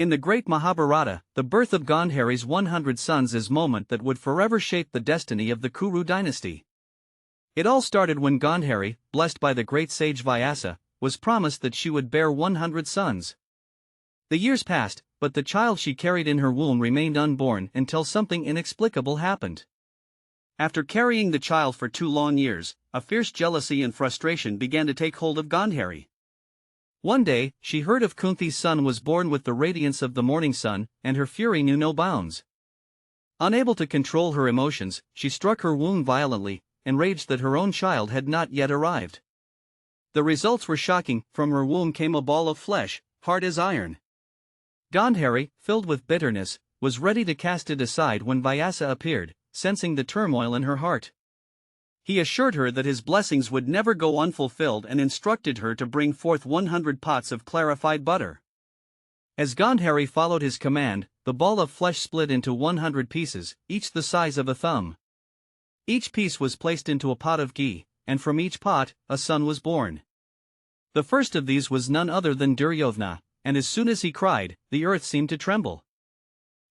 In the great Mahabharata, the birth of Gandhari's 100 sons is a moment that would forever shape the destiny of the Kuru dynasty. It all started when Gandhari, blessed by the great sage Vyasa, was promised that she would bear 100 sons. The years passed, but the child she carried in her womb remained unborn until something inexplicable happened. After carrying the child for 2 long years, a fierce jealousy and frustration began to take hold of Gandhari. One day, she heard of Kunti's son was born with the radiance of the morning sun, and her fury knew no bounds. Unable to control her emotions, she struck her womb violently, enraged that her own child had not yet arrived. The results were shocking. From her womb came a ball of flesh, hard as iron. Gandhari, filled with bitterness, was ready to cast it aside when Vyasa appeared, sensing the turmoil in her heart. He assured her that his blessings would never go unfulfilled and instructed her to bring forth 100 pots of clarified butter. As Gandhari followed his command, the ball of flesh split into 100 pieces, each the size of a thumb. Each piece was placed into a pot of ghee, and from each pot, a son was born. The first of these was none other than Duryodhana, and as soon as he cried, the earth seemed to tremble.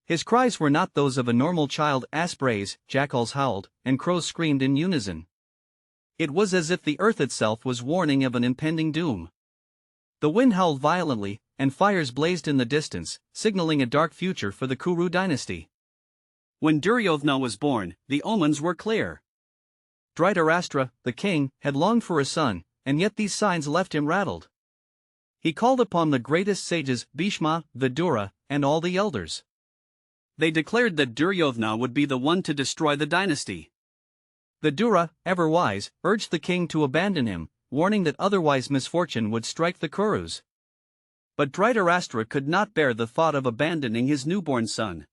His cries were not those of a normal child. Aspreys, jackals howled, and crows screamed in unison. It was as if the earth itself was warning of an impending doom. The wind howled violently, and fires blazed in the distance, signaling a dark future for the Kuru dynasty. When Duryodhana was born, the omens were clear. Dhritarashtra, the king, had longed for a son, and yet these signs left him rattled. He called upon the greatest sages, Bhishma, Vidura, and all the elders. They declared that Duryodhana would be the one to destroy the dynasty. Vidura, ever wise, urged the king to abandon him, warning that otherwise misfortune would strike the Kurus. But Dhritarashtra could not bear the thought of abandoning his newborn son.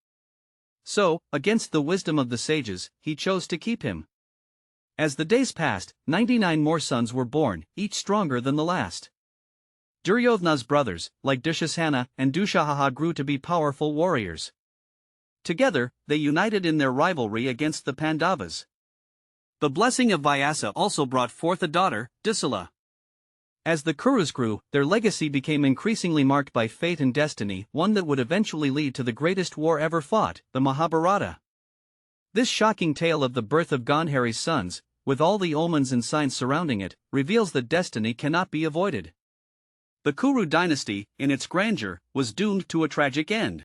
So, against the wisdom of the sages, he chose to keep him. As the days passed, 99 more sons were born, each stronger than the last. Duryodhana's brothers, like Dushasana and Dushahaha, grew to be powerful warriors. Together, they united in their rivalry against the Pandavas. The blessing of Vyasa also brought forth a daughter, Disala. As the Kurus grew, their legacy became increasingly marked by fate and destiny, one that would eventually lead to the greatest war ever fought, the Mahabharata. This shocking tale of the birth of Gandhari's sons, with all the omens and signs surrounding it, reveals that destiny cannot be avoided. The Kuru dynasty, in its grandeur, was doomed to a tragic end.